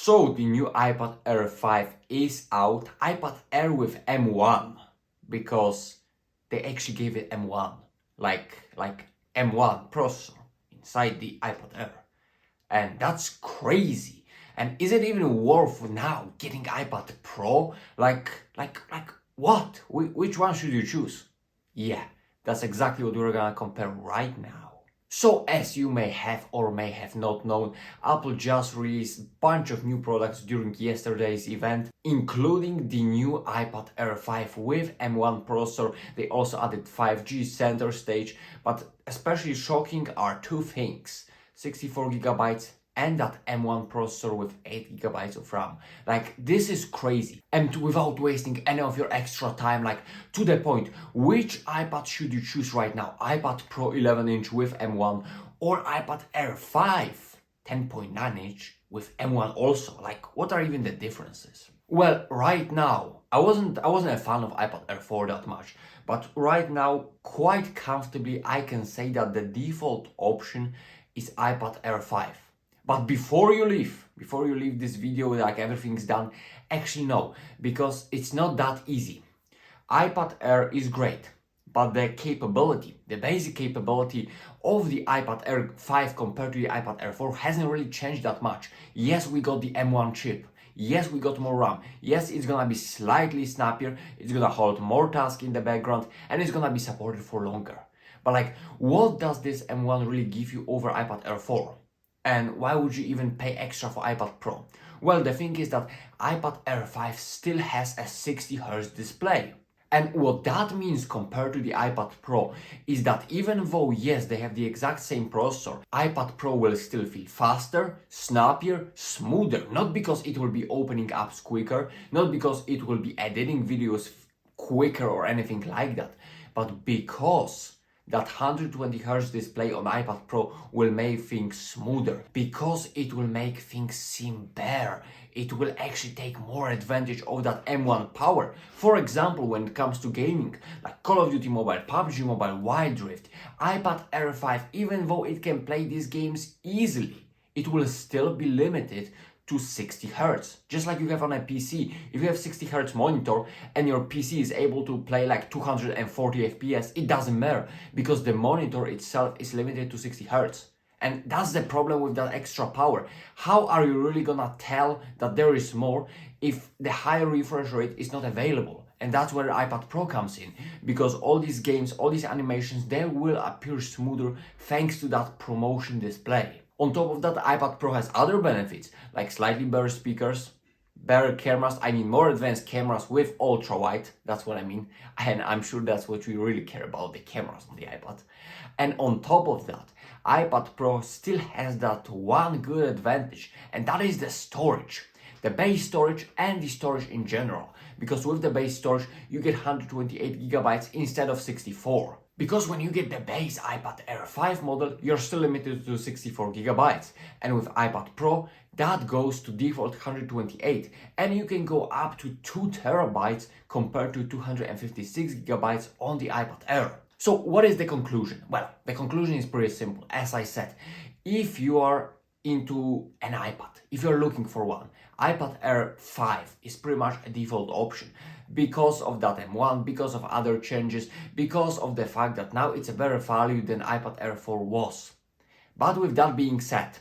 So the new iPad Air 5 is out, iPad Air with M1, because they actually gave it M1, like M1 processor inside the iPad Air. And that's crazy. And is it even worth now getting iPad Pro? Like what? Which one should you choose? Yeah, that's exactly what we're gonna compare right now. So as you may have or may have not known, Apple just released a bunch of new products during yesterday's event, including the new iPad Air 5 with M1 processor. They also added 5G center stage, but especially shocking are two things: 64GB and that M1 processor with 8GB of RAM. Like, this is crazy. And without wasting any of your extra time, like, to the point, which iPad should you choose right now? iPad Pro 11-inch with M1 or iPad Air 5 10.9-inch with M1 also? Like, what are even the differences? Well, right now, I wasn't a fan of iPad Air 4 that much, but right now, quite comfortably, I can say that the default option is iPad Air 5. But before you leave this video like everything's done, actually no, because it's not that easy. iPad Air is great, but the capability, the basic capability of the iPad Air 5 compared to the iPad Air 4 hasn't really changed that much. Yes, we got the M1 chip. Yes, we got more RAM. Yes, it's gonna be slightly snappier, it's gonna hold more tasks in the background, and it's gonna be supported for longer. But like, what does this M1 really give you over iPad Air 4? And why would you even pay extra for iPad Pro? Well, the thing is that iPad Air 5 still has a 60Hz display. And what that means compared to the iPad Pro is that even though, yes, they have the exact same processor, iPad Pro will still feel faster, snappier, smoother. Not because it will be opening apps quicker, not because it will be editing videos quicker or anything like that, but because that 120Hz display on iPad Pro will make things smoother, because it will make things seem better. It will actually take more advantage of that M1 power. For example, when it comes to gaming, like Call of Duty Mobile, PUBG Mobile, Wild Rift, iPad Air 5, even though it can play these games easily, it will still be limited to 60Hz. Just like you have on a PC. If you have 60Hz monitor and your PC is able to play like 240 FPS, it doesn't matter because the monitor itself is limited to 60Hz. And that's the problem with that extra power. How are you really gonna tell that there is more if the higher refresh rate is not available? And that's where iPad Pro comes in, because all these games, all these animations, they will appear smoother thanks to that promotion display. On top of that, iPad Pro has other benefits, like slightly better speakers, better cameras, more advanced cameras with ultra-wide, that's what I mean, and I'm sure that's what we really care about, the cameras on the iPad. And on top of that, iPad Pro still has that one good advantage, and that is the storage. The base storage and the storage in general, because with the base storage, you get 128GB instead of 64. Because when you get the base iPad Air 5 model, you're still limited to 64GB. And with iPad Pro, that goes to default 128. And you can go up to 2TB compared to 256GB on the iPad Air. So what is the conclusion? Well, the conclusion is pretty simple. As I said, if you are into an iPad, if you're looking for one, iPad Air 5 is pretty much a default option because of that M1, because of other changes, because of the fact that now it's a better value than iPad Air 4 was. But with that being said,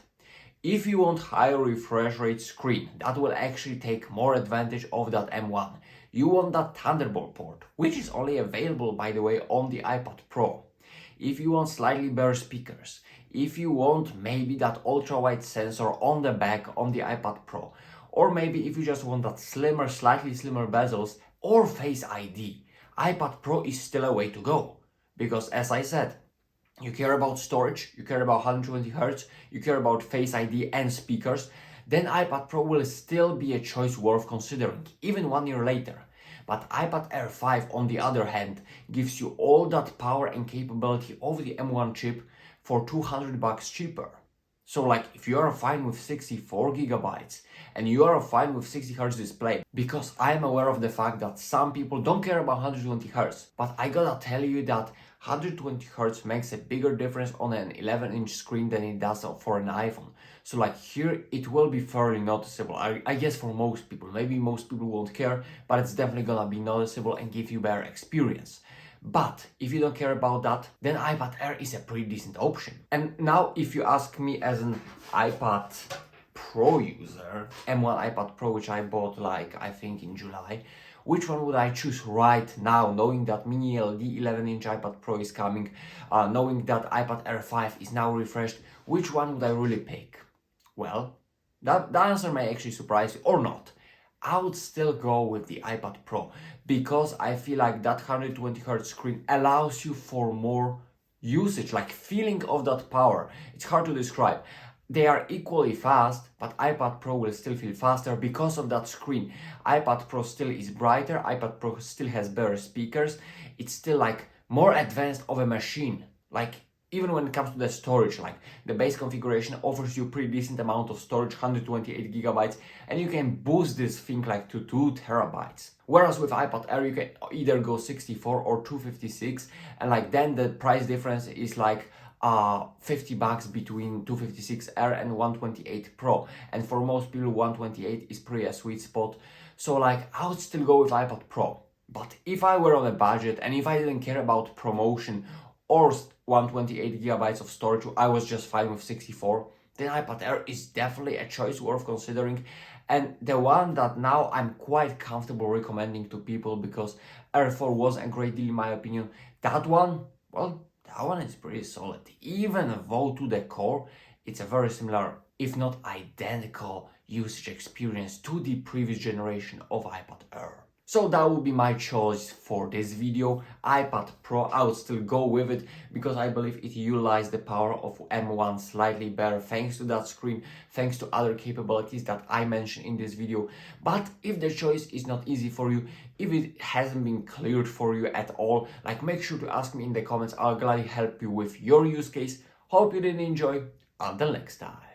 if you want higher refresh rate screen, that will actually take more advantage of that M1. You want that Thunderbolt port, which is only available, by the way, on the iPad Pro. If you want slightly better speakers, if you want maybe that ultra-wide sensor on the back on the iPad Pro, or maybe if you just want that slimmer, slightly slimmer bezels or Face ID, iPad Pro is still a way to go. Because as I said, you care about storage, you care about 120Hz, you care about Face ID and speakers, then iPad Pro will still be a choice worth considering, even 1 year later. But iPad Air 5, on the other hand, gives you all that power and capability of the M1 chip for $200 cheaper. So like, if you are fine with 64GB and you are fine with 60Hz display, because I'm aware of the fact that some people don't care about 120Hz, but I gotta tell you that 120Hz makes a bigger difference on an 11-inch screen than it does for an iPhone. So like here it will be fairly noticeable. I guess for most people. Maybe most people won't care, but it's definitely gonna be noticeable and give you better experience. But if you don't care about that, then iPad Air is a pretty decent option. And now if you ask me as an iPad Pro user, M1 iPad Pro, which I bought like I think in July, which one would I choose right now, knowing that Mini LED 11-inch iPad Pro is coming, knowing that iPad Air 5 is now refreshed, which one would I really pick? Well, the answer may actually surprise you or not. I would still go with the iPad Pro because I feel like that 120Hz screen allows you for more usage, like feeling of that power. It's hard to describe. They are equally fast, but iPad Pro will still feel faster because of that screen. iPad Pro still is brighter, iPad Pro still has better speakers, it's still like more advanced of a machine. Like even when it comes to the storage, like the base configuration offers you pretty decent amount of storage, 128 gigabytes, and you can boost this thing like to 2 terabytes. Whereas with iPad Air, you can either go 64 or 256, and like then the price difference is like $50 between 256 Air and 128 Pro, and for most people 128 is pretty a sweet spot. So like I would still go with iPad Pro. But if I were on a budget and if I didn't care about promotion or 128 gigabytes of storage, I was just fine with 64, then iPad Air is definitely a choice worth considering, and the one that now I'm quite comfortable recommending to people because Air 4 was a great deal in my opinion. That one, well, that one is pretty solid. Even though to the core, it's a very similar, if not identical, usage experience to the previous generation of iPad Air. So that would be my choice for this video. iPad Pro, I would still go with it because I believe it utilized the power of M1 slightly better thanks to that screen, thanks to other capabilities that I mentioned in this video. But if the choice is not easy for you, if it hasn't been cleared for you at all, like make sure to ask me in the comments. I'll gladly help you with your use case. Hope you did enjoy. Until next time.